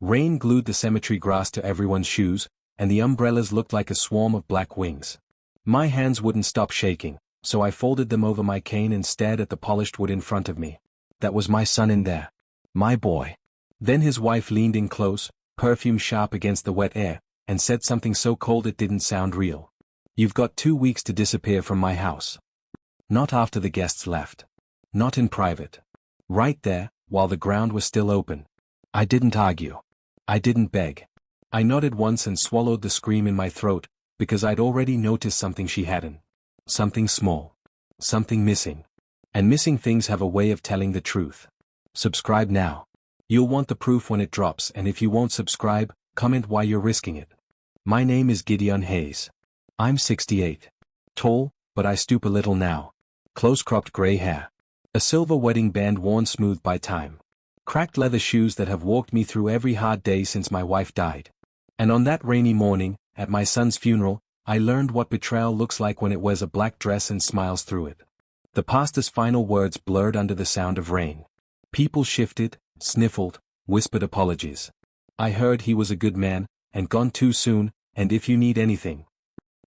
Rain glued the cemetery grass to everyone's shoes, and the umbrellas looked like a swarm of black wings. My hands wouldn't stop shaking, so I folded them over my cane and stared at the polished wood in front of me. That was my son in there. My boy. Then his wife leaned in close, perfume sharp against the wet air, and said something so cold it didn't sound real. You've got 2 weeks to disappear from my house. Not after the guests left. Not in private. Right there, while the ground was still open. I didn't argue. I didn't beg. I nodded once and swallowed the scream in my throat, because I'd already noticed something she hadn't. Something small. Something missing. And missing things have a way of telling the truth. Subscribe now. You'll want the proof when it drops, and if you won't subscribe, comment why you're risking it. My name is Gideon Hayes. I'm 68. Tall, but I stoop a little now. Close-cropped gray hair. A silver wedding band worn smooth by time. Cracked leather shoes that have walked me through every hard day since my wife died. And on that rainy morning, at my son's funeral, I learned what betrayal looks like when it wears a black dress and smiles through it. The pastor's final words blurred under the sound of rain. People shifted, sniffled, whispered apologies. I heard he was a good man, and gone too soon, and if you need anything.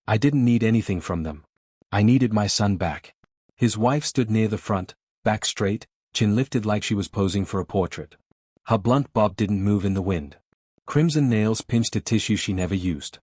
I didn't need anything from them. I needed my son back. His wife stood near the front, back straight, chin lifted like she was posing for a portrait. Her blunt bob didn't move in the wind. Crimson nails pinched a tissue she never used.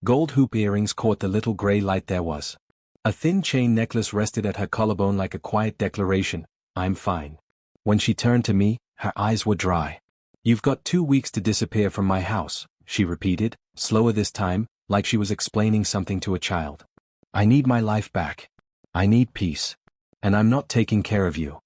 Gold hoop earrings caught the little gray light there was. A thin chain necklace rested at her collarbone like a quiet declaration, I'm fine. When she turned to me, her eyes were dry. You've got 2 weeks to disappear from my house, she repeated, slower this time, like she was explaining something to a child. I need my life back. I need peace. And I'm not taking care of you.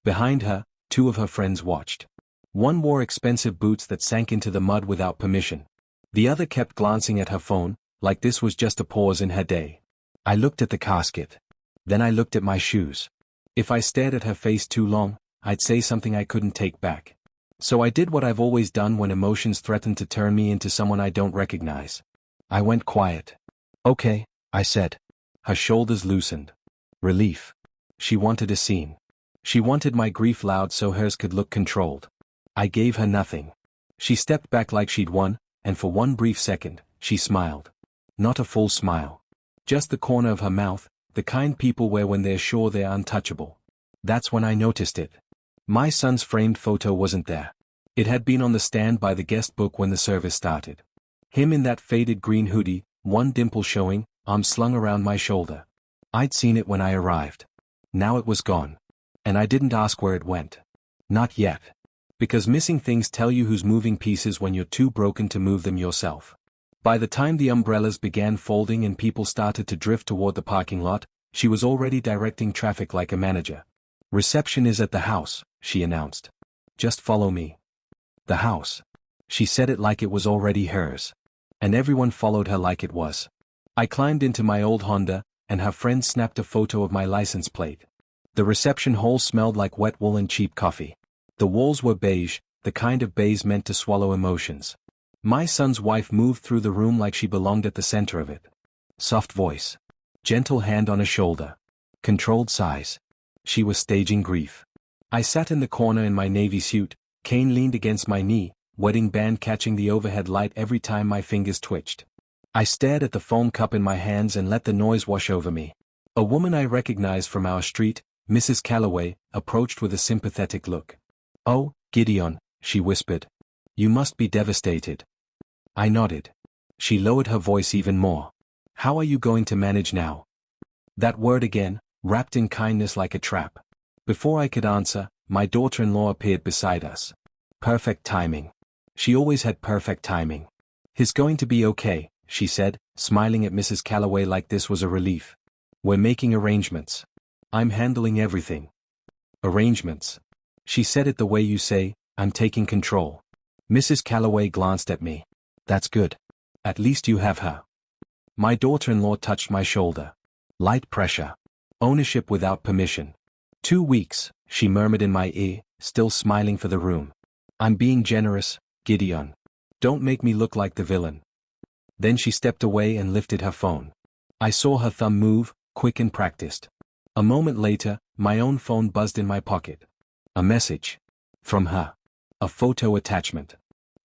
Behind her, 2 of her friends watched. One wore expensive boots that sank into the mud without permission. The other kept glancing at her phone, like this was just a pause in her day. I looked at the casket. Then I looked at my shoes. If I stared at her face too long, I'd say something I couldn't take back. So I did what I've always done when emotions threaten to turn me into someone I don't recognize. I went quiet. Okay, I said. Her shoulders loosened. Relief. She wanted a scene. She wanted my grief loud so hers could look controlled. I gave her nothing. She stepped back like she'd won, and for one brief second, she smiled. Not a full smile. Just the corner of her mouth, the kind people wear when they're sure they're untouchable. That's when I noticed it. My son's framed photo wasn't there. It had been on the stand by the guest book when the service started. Him in that faded green hoodie, one dimple showing, arm slung around my shoulder. I'd seen it when I arrived. Now it was gone. And I didn't ask where it went. Not yet. Because missing things tell you who's moving pieces when you're too broken to move them yourself. By the time the umbrellas began folding and people started to drift toward the parking lot, she was already directing traffic like a manager. Reception is at the house, she announced. Just follow me. The house. She said it like it was already hers. And everyone followed her like it was. I climbed into my old Honda, and her friend snapped a photo of my license plate. The reception hall smelled like wet wool and cheap coffee. The walls were beige, the kind of beige meant to swallow emotions. My son's wife moved through the room like she belonged at the center of it. Soft voice. Gentle hand on a shoulder. Controlled sighs. She was staging grief. I sat in the corner in my navy suit, cane leaned against my knee, wedding band catching the overhead light every time my fingers twitched. I stared at the foam cup in my hands and let the noise wash over me. A woman I recognized from our street, Mrs. Calloway, approached with a sympathetic look. Oh, Gideon, she whispered. You must be devastated. I nodded. She lowered her voice even more. How are you going to manage now? That word again, wrapped in kindness like a trap. Before I could answer, my daughter-in-law appeared beside us. Perfect timing. She always had perfect timing. He's going to be okay, she said, smiling at Mrs. Calloway like this was a relief. We're making arrangements. I'm handling everything. Arrangements. She said it the way you say, I'm taking control. Mrs. Calloway glanced at me. That's good. At least you have her. My daughter-in-law touched my shoulder. Light pressure. Ownership without permission. 2 weeks, she murmured in my ear, still smiling for the room. I'm being generous, Gideon. Don't make me look like the villain. Then she stepped away and lifted her phone. I saw her thumb move, quick and practiced. A moment later, my own phone buzzed in my pocket. A message. From her. A photo attachment.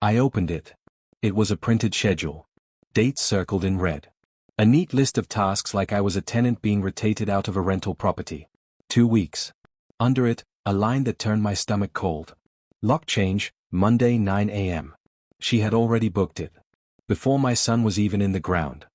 I opened it. It was a printed schedule. Dates circled in red. A neat list of tasks like I was a tenant being rotated out of a rental property. 2 weeks. Under it, a line that turned my stomach cold. Lock change, Monday 9 a.m. She had already booked it. Before my son was even in the ground.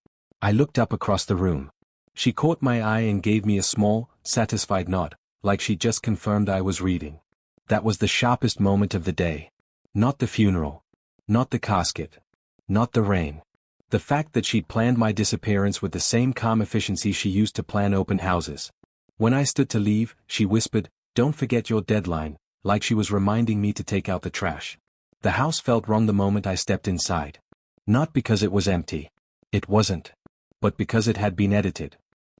I looked up across the room. She caught my eye and gave me a small, satisfied nod, like she'd just confirmed I was reading. That was the sharpest moment of the day. Not the funeral. Not the casket. Not the rain. The fact that she'd planned my disappearance with the same calm efficiency she used to plan open houses. When I stood to leave, she whispered, "Don't forget your deadline," like she was reminding me to take out the trash. The house felt wrong the moment I stepped inside. Not because it was empty. It wasn't. But because it had been edited.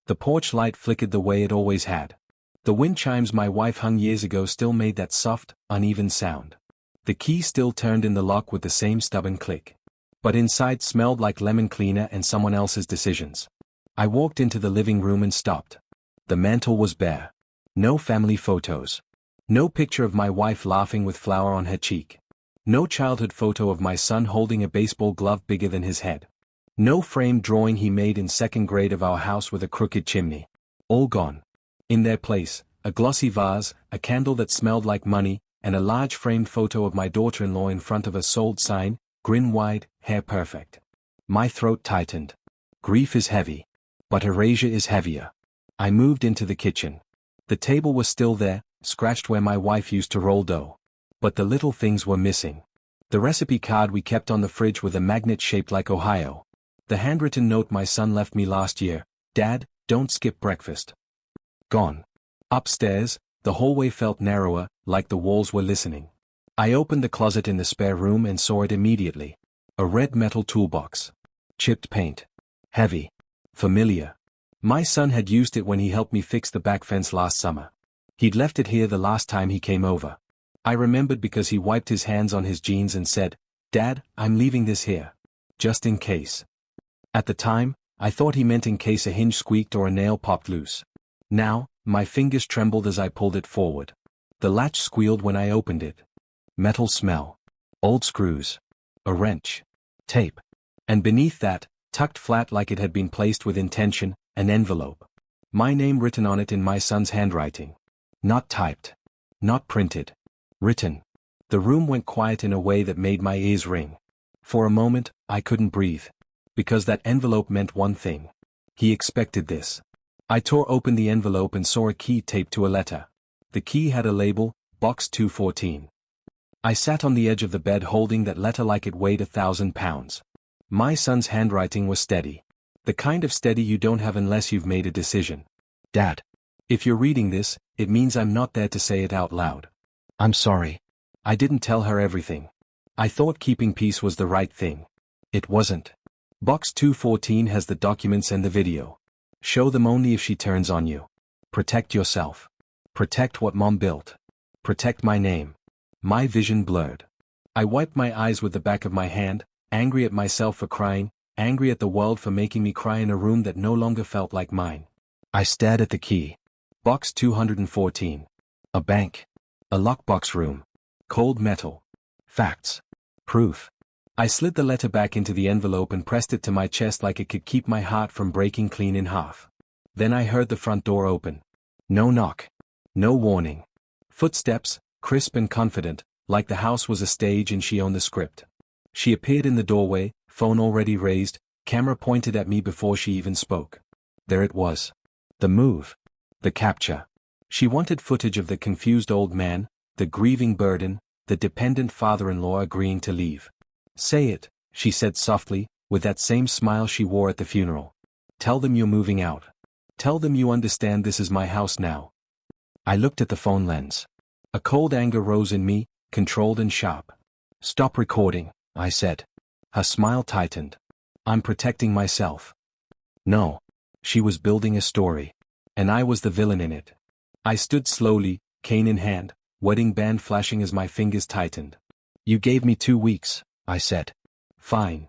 The porch light flickered the way it always had. The wind chimes my wife hung years ago still made that soft, uneven sound. The key still turned in the lock with the same stubborn click. But inside smelled like lemon cleaner and someone else's decisions. I walked into the living room and stopped. The mantel was bare. No family photos. No picture of my wife laughing with flour on her cheek. No childhood photo of my son holding a baseball glove bigger than his head. No framed drawing he made in second grade of our house with a crooked chimney. All gone. In their place, a glossy vase, a candle that smelled like money, and a large framed photo of my daughter-in-law in front of a sold sign, grin wide, hair perfect. My throat tightened. Grief is heavy. But erasure is heavier. I moved into the kitchen. The table was still there, scratched where my wife used to roll dough. But the little things were missing. The recipe card we kept on the fridge with a magnet shaped like Ohio. The handwritten note my son left me last year, "Dad, don't skip breakfast." Gone. Upstairs, the hallway felt narrower, like the walls were listening. I opened the closet in the spare room and saw it immediately. A red metal toolbox. Chipped paint. Heavy. Familiar. My son had used it when he helped me fix the back fence last summer. He'd left it here the last time he came over. I remembered because he wiped his hands on his jeans and said, "Dad, I'm leaving this here. Just in case." At the time, I thought he meant in case a hinge squeaked or a nail popped loose. Now, my fingers trembled as I pulled it forward. The latch squealed when I opened it. Metal smell. Old screws. A wrench. Tape. And beneath that, tucked flat like it had been placed with intention, an envelope. My name written on it in my son's handwriting. Not typed. Not printed. Written. The room went quiet in a way that made my ears ring. For a moment, I couldn't breathe. Because that envelope meant one thing. He expected this. I tore open the envelope and saw a key taped to a letter. The key had a label, Box 214. I sat on the edge of the bed holding that letter like it weighed 1,000 pounds. My son's handwriting was steady. The kind of steady you don't have unless you've made a decision. "Dad. If you're reading this, it means I'm not there to say it out loud. I'm sorry. I didn't tell her everything. I thought keeping peace was the right thing. It wasn't. Box 214 has the documents and the video. Show them only if she turns on you. Protect yourself. Protect what Mom built. Protect my name." My vision blurred. I wiped my eyes with the back of my hand, angry at myself for crying, angry at the world for making me cry in a room that no longer felt like mine. I stared at the key. Box 214. A bank. A lockbox room. Cold metal. Facts. Proof. I slid the letter back into the envelope and pressed it to my chest like it could keep my heart from breaking clean in half. Then I heard the front door open. No knock. No warning. Footsteps, crisp and confident, like the house was a stage and she owned the script. She appeared in the doorway, phone already raised, camera pointed at me before she even spoke. There it was. The move. The capture. She wanted footage of the confused old man, the grieving burden, the dependent father-in-law agreeing to leave. "Say it," she said softly, with that same smile she wore at the funeral. "Tell them you're moving out. Tell them you understand this is my house now." I looked at the phone lens. A cold anger rose in me, controlled and sharp. "Stop recording," I said. Her smile tightened. "I'm protecting myself." No. She was building a story. And I was the villain in it. I stood slowly, cane in hand, wedding band flashing as my fingers tightened. "You gave me 2 weeks, I said. "Fine."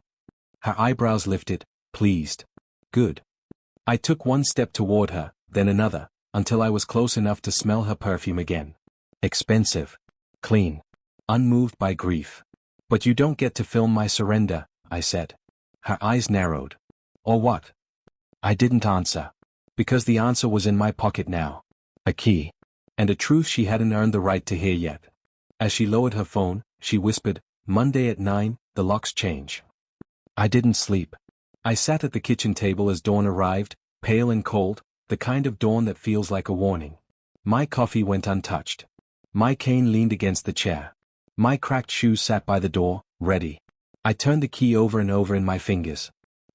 Her eyebrows lifted, pleased. "Good." I took one step toward her, then another, until I was close enough to smell her perfume again. Expensive. Clean. Unmoved by grief. But you don't get to film my surrender, I said. Her eyes narrowed. Or what? I didn't answer. Because the answer was in my pocket now. A key. And a truth she hadn't earned the right to hear yet. As she lowered her phone, she whispered, Monday at 9, the locks change. I didn't sleep. I sat at the kitchen table as dawn arrived, pale and cold, the kind of dawn that feels like a warning. My coffee went untouched. My cane leaned against the chair. My cracked shoes sat by the door, ready. I turned the key over and over in my fingers.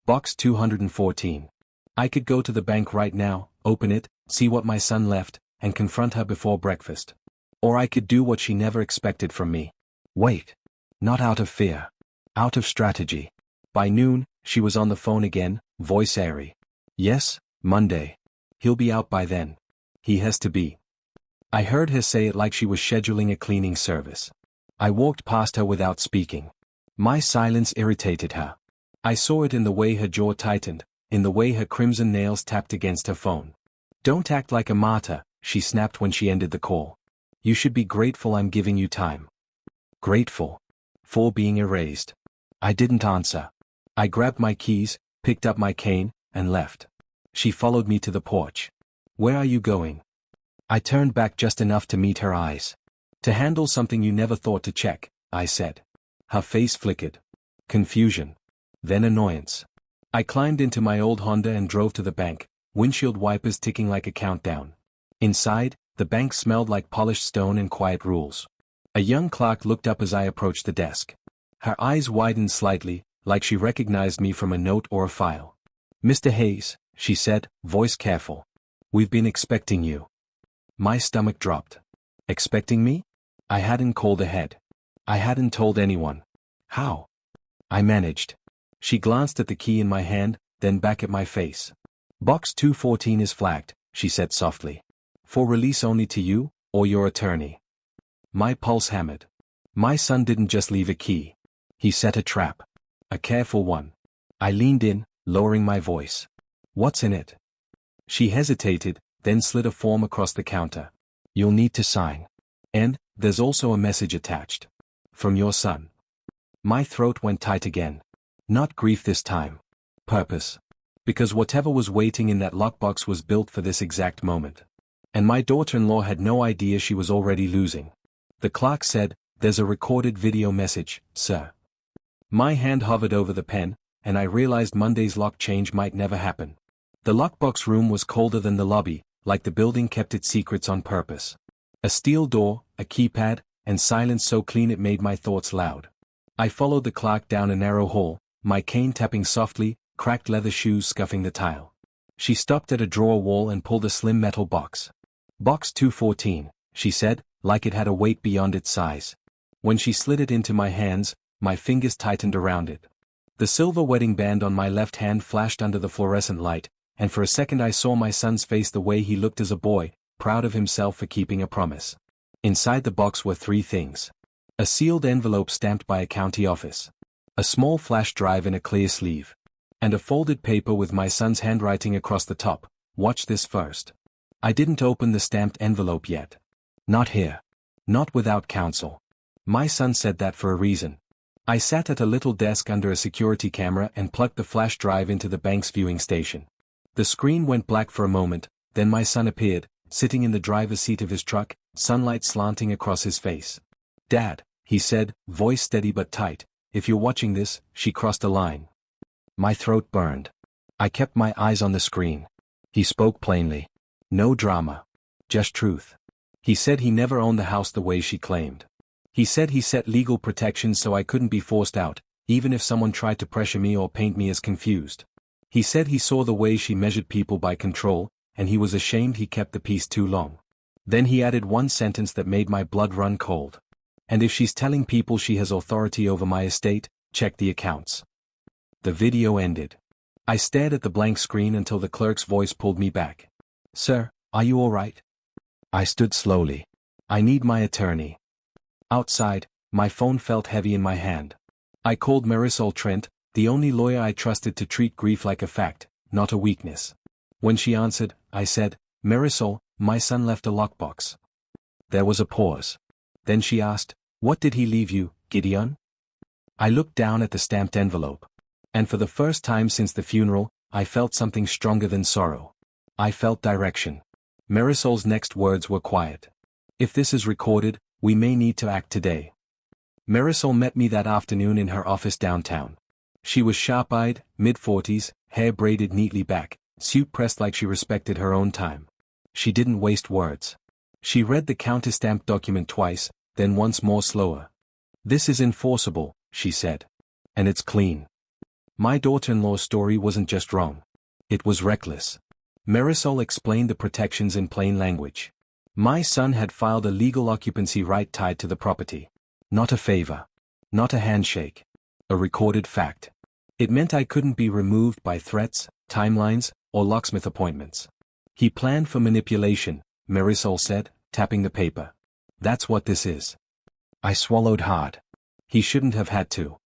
Box 214. I could go to the bank right now, open it, see what my son left, and confront her before breakfast. Or I could do what she never expected from me. Wait. Not out of fear. Out of strategy. By noon, she was on the phone again, voice airy. Yes, Monday. He'll be out by then. He has to be. I heard her say it like she was scheduling a cleaning service. I walked past her without speaking. My silence irritated her. I saw it in the way her jaw tightened, in the way her crimson nails tapped against her phone. Don't act like a martyr, she snapped when she ended the call. You should be grateful I'm giving you time. Grateful. For being erased. I didn't answer. I grabbed my keys, picked up my cane, and left. She followed me to the porch. Where are you going? I turned back just enough to meet her eyes. To handle something you never thought to check, I said. Her face flickered. Confusion. Then annoyance. I climbed into my old Honda and drove to the bank, windshield wipers ticking like a countdown. Inside, the bank smelled like polished stone and quiet rules. A young clerk looked up as I approached the desk. Her eyes widened slightly, like she recognized me from a note or a file. Mr. Hayes, she said, voice careful. We've been expecting you. My stomach dropped. Expecting me? I hadn't called ahead. I hadn't told anyone. How? I managed. She glanced at the key in my hand, then back at my face. Box 214 is flagged, she said softly. For release only to you, or your attorney. My pulse hammered. My son didn't just leave a key. He set a trap. A careful one. I leaned in, lowering my voice. What's in it? She hesitated, then slid a form across the counter. You'll need to sign. And, there's also a message attached. From your son. My throat went tight again. Not grief this time. Purpose. Because whatever was waiting in that lockbox was built for this exact moment. And my daughter-in-law had no idea she was already losing. The clerk said, there's a recorded video message, sir. My hand hovered over the pen, and I realized Monday's lock change might never happen. The lockbox room was colder than the lobby, like the building kept its secrets on purpose. A steel door, a keypad, and silence so clean it made my thoughts loud. I followed the clerk down a narrow hall, my cane tapping softly, cracked leather shoes scuffing the tile. She stopped at a drawer wall and pulled a slim metal box. Box 214, she said, like it had a weight beyond its size. When she slid it into my hands, my fingers tightened around it. The silver wedding band on my left hand flashed under the fluorescent light, and for a second I saw my son's face the way he looked as a boy, proud of himself for keeping a promise. Inside the box were three things. A sealed envelope stamped by a county office. A small flash drive in a clear sleeve. And a folded paper with my son's handwriting across the top. Watch this first. I didn't open the stamped envelope yet. Not here. Not without counsel. My son said that for a reason. I sat at a little desk under a security camera and plugged the flash drive into the bank's viewing station. The screen went black for a moment, then my son appeared, sitting in the driver's seat of his truck, sunlight slanting across his face. Dad, he said, voice steady but tight, if you're watching this, she crossed a line. My throat burned. I kept my eyes on the screen. He spoke plainly. No drama. Just truth. He said he never owned the house the way she claimed. He said he set legal protections so I couldn't be forced out, even if someone tried to pressure me or paint me as confused. He said he saw the way she measured people by control, and he was ashamed he kept the peace too long. Then he added one sentence that made my blood run cold. And if she's telling people she has authority over my estate, check the accounts. The video ended. I stared at the blank screen until the clerk's voice pulled me back. Sir, are you all right? I stood slowly. I need my attorney. Outside, my phone felt heavy in my hand. I called Marisol Trent, the only lawyer I trusted to treat grief like a fact, not a weakness. When she answered, I said, Marisol, my son left a lockbox. There was a pause. Then she asked, what did he leave you, Gideon? I looked down at the stamped envelope. And for the first time since the funeral, I felt something stronger than sorrow. I felt direction. Marisol's next words were quiet. If this is recorded, we may need to act today. Marisol met me that afternoon in her office downtown. She was sharp-eyed, mid-40s, hair braided neatly back, suit pressed like she respected her own time. She didn't waste words. She read the counterstamped document twice, then once more slower. "This is enforceable," she said. "And it's clean." My daughter-in-law's story wasn't just wrong. It was reckless. Marisol explained the protections in plain language. My son had filed a legal occupancy right tied to the property. Not a favor. Not a handshake. A recorded fact. It meant I couldn't be removed by threats, timelines, or locksmith appointments. "He planned for manipulation," Marisol said, tapping the paper. "That's what this is." I swallowed hard. He shouldn't have had to.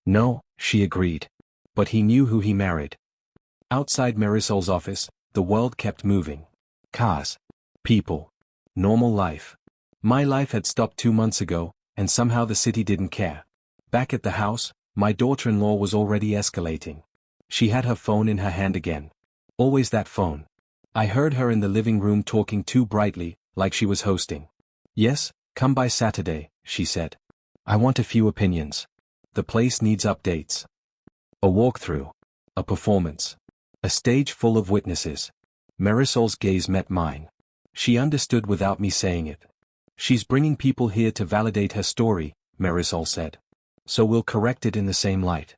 "No," she agreed. "But he knew who he married." Outside Marisol's office, the world kept moving. Cars. People. Normal life. My life had stopped 2 months ago, and somehow the city didn't care. Back at the house, my daughter-in-law was already escalating. She had her phone in her hand again. Always that phone. I heard her in the living room talking too brightly, like she was hosting. "Yes, come by Saturday," she said. "I want a few opinions. The place needs updates. A walkthrough. A performance. A stage full of witnesses." Marisol's gaze met mine. She understood without me saying it. "She's bringing people here to validate her story," Marisol said. "So we'll correct it in the same light."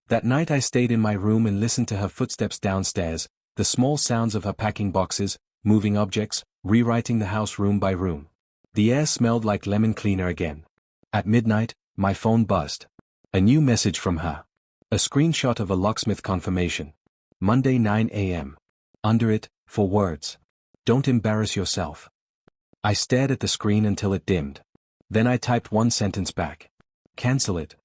That night I stayed in my room and listened to her footsteps downstairs, the small sounds of her packing boxes, moving objects, rewriting the house room by room. The air smelled like lemon cleaner again. At midnight, my phone buzzed. A new message from her. A screenshot of a locksmith confirmation. Monday 9 a.m. Under it, 4 words. "Don't embarrass yourself." I stared at the screen until it dimmed. Then I typed one sentence back. "Cancel it."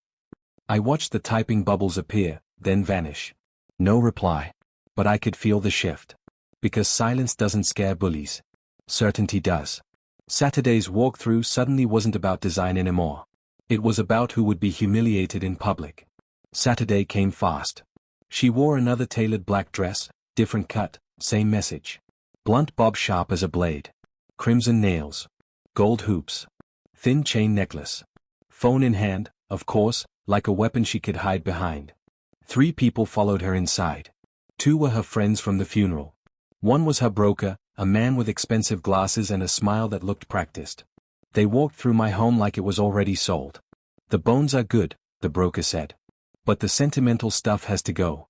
I watched the typing bubbles appear, then vanish. No reply. But I could feel the shift. Because silence doesn't scare bullies. Certainty does. Saturday's walkthrough suddenly wasn't about design anymore. It was about who would be humiliated in public. Saturday came fast. She wore another tailored black dress, different cut, same message. Blunt bob sharp as a blade. Crimson nails. Gold hoops. Thin chain necklace. Phone in hand, of course, like a weapon she could hide behind. 3 people followed her inside. 2 were her friends from the funeral. 1 was her broker, a man with expensive glasses and a smile that looked practiced. They walked through my home like it was already sold. "The bones are good," the broker said. "But the sentimental stuff has to go."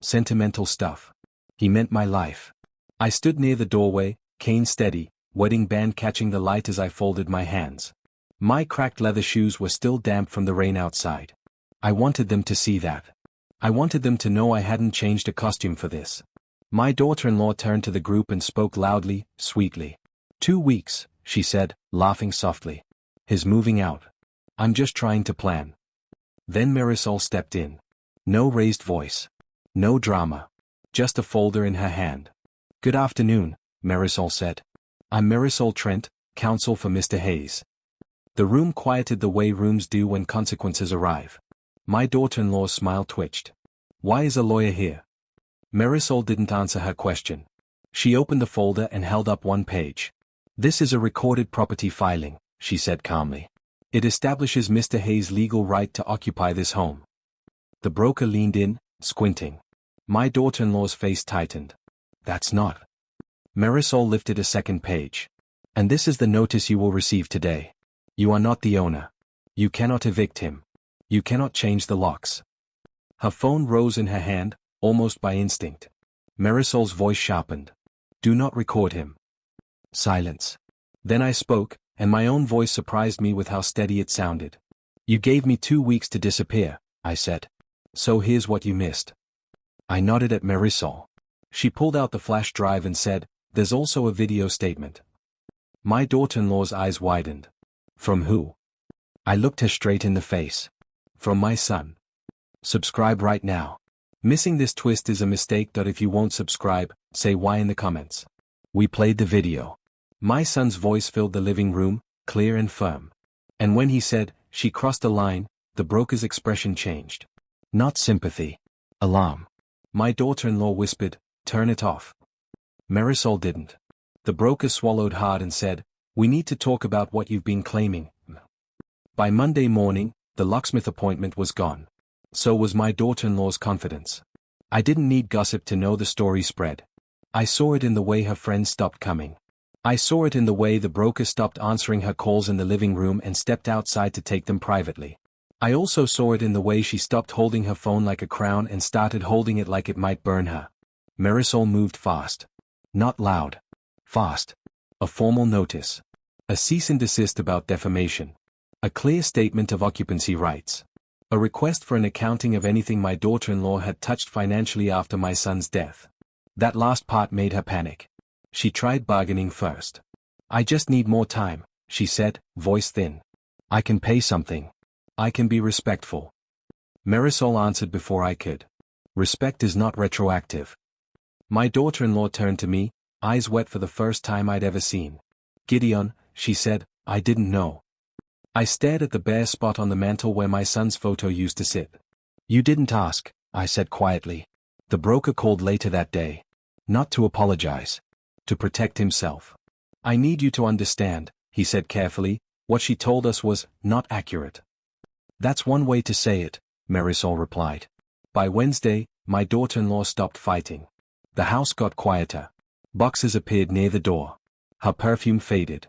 Sentimental stuff. He meant my life. I stood near the doorway, cane steady, wedding band catching the light as I folded my hands. My cracked leather shoes were still damp from the rain outside. I wanted them to see that. I wanted them to know I hadn't changed a costume for this. My daughter-in-law turned to the group and spoke loudly, sweetly. 2 weeks, she said, laughing softly. "His moving out. I'm just trying to plan." Then Marisol stepped in. No raised voice. No drama. Just a folder in her hand. "Good afternoon," Marisol said. "I'm Marisol Trent, counsel for Mr. Hayes." The room quieted the way rooms do when consequences arrive. My daughter-in-law's smile twitched. "Why is a lawyer here?" Marisol didn't answer her question. She opened the folder and held up one page. "This is a recorded property filing," she said calmly. "It establishes Mr. Hayes' legal right to occupy this home." The broker leaned in, squinting. My daughter-in-law's face tightened. "That's not." Marisol lifted a second page. "And this is the notice you will receive today. You are not the owner. You cannot evict him. You cannot change the locks." Her phone rose in her hand, almost by instinct. Marisol's voice sharpened. "Do not record him." Silence. Then I spoke, and my own voice surprised me with how steady it sounded. "You gave me 2 weeks to disappear," I said. "So here's what you missed." I nodded at Marisol. She pulled out the flash drive and said, "There's also a video statement." My daughter-in-law's eyes widened. "From who?" I looked her straight in the face. "From my son." Subscribe right now. Missing this twist is a mistake. If you won't subscribe, say why in the comments. We played the video. My son's voice filled the living room, clear and firm. And when he said, "She crossed a line," the broker's expression changed. Not sympathy. Alarm. My daughter-in-law whispered, "Turn it off." Marisol didn't. The broker swallowed hard and said, "We need to talk about what you've been claiming." By Monday morning, the locksmith appointment was gone. So was my daughter-in-law's confidence. I didn't need gossip to know the story spread. I saw it in the way her friends stopped coming. I saw it in the way the broker stopped answering her calls in the living room and stepped outside to take them privately. I also saw it in the way she stopped holding her phone like a crown and started holding it like it might burn her. Marisol moved fast. Not loud. Fast. A formal notice. A cease and desist about defamation. A clear statement of occupancy rights. A request for an accounting of anything my daughter-in-law had touched financially after my son's death. That last part made her panic. She tried bargaining first. "I just need more time," she said, voice thin. "I can pay something. I can be respectful." Marisol answered before I could. "Respect is not retroactive." My daughter-in-law turned to me, eyes wet for the first time I'd ever seen. "Gideon," she said, "I didn't know." I stared at the bare spot on the mantel where my son's photo used to sit. "You didn't ask," I said quietly. The broker called later that day. Not to apologize. To protect himself. "I need you to understand," he said carefully, "what she told us was not accurate." "That's one way to say it," Marisol replied. By Wednesday, my daughter-in-law stopped fighting. The house got quieter. Boxes appeared near the door. Her perfume faded.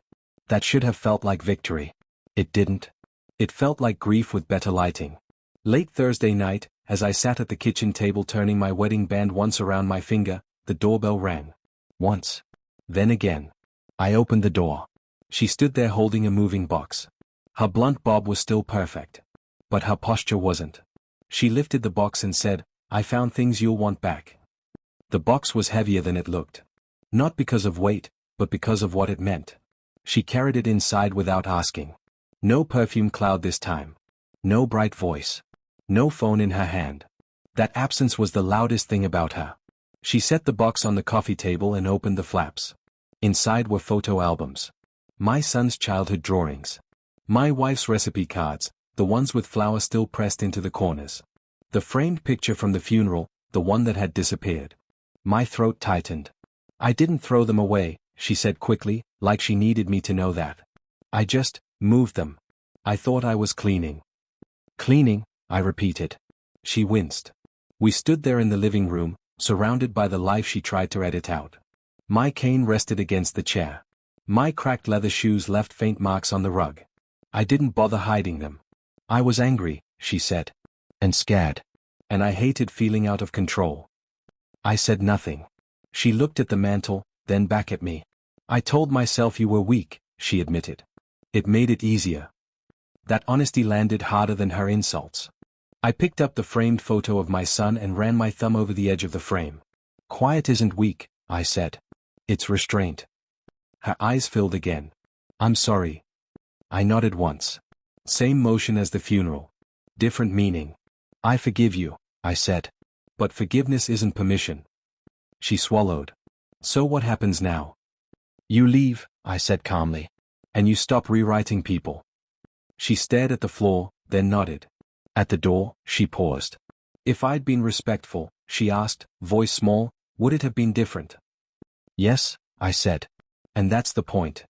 That should have felt like victory. It didn't. It felt like grief with better lighting. Late Thursday night, as I sat at the kitchen table turning my wedding band once around my finger, the doorbell rang. Once. Then again. I opened the door. She stood there holding a moving box. Her blunt bob was still perfect. But her posture wasn't. She lifted the box and said, "I found things you'll want back." The box was heavier than it looked. Not because of weight, but because of what it meant. She carried it inside without asking. No perfume cloud this time. No bright voice. No phone in her hand. That absence was the loudest thing about her. She set the box on the coffee table and opened the flaps. Inside were photo albums. My son's childhood drawings. My wife's recipe cards, the ones with flowers still pressed into the corners. The framed picture from the funeral, the one that had disappeared. My throat tightened. "I didn't throw them away," she said quickly, like she needed me to know that. "I just moved them. I thought I was cleaning." "Cleaning," I repeated. She winced. We stood there in the living room, surrounded by the life she tried to edit out. My cane rested against the chair. My cracked leather shoes left faint marks on the rug. I didn't bother hiding them. "I was angry," she said. "And scared. And I hated feeling out of control." I said nothing. She looked at the mantel, then back at me. "I told myself you were weak," she admitted. It made it easier. That honesty landed harder than her insults. I picked up the framed photo of my son and ran my thumb over the edge of the frame. "Quiet isn't weak," I said. "It's restraint." Her eyes filled again. "I'm sorry." I nodded once. Same motion as the funeral. Different meaning. "I forgive you," I said. "But forgiveness isn't permission." She swallowed. "So what happens now?" "You leave," I said calmly. "And you stop rewriting people." She stared at the floor, then nodded. At the door, she paused. "If I'd been respectful," she asked, voice small, "would it have been different?" "Yes," I said. "And that's the point."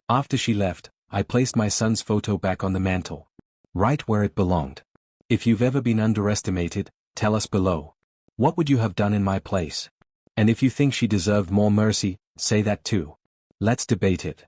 After she left, I placed my son's photo back on the mantel. Right where it belonged. If you've ever been underestimated, tell us below. What would you have done in my place? And if you think she deserved more mercy, say that too. Let's debate it.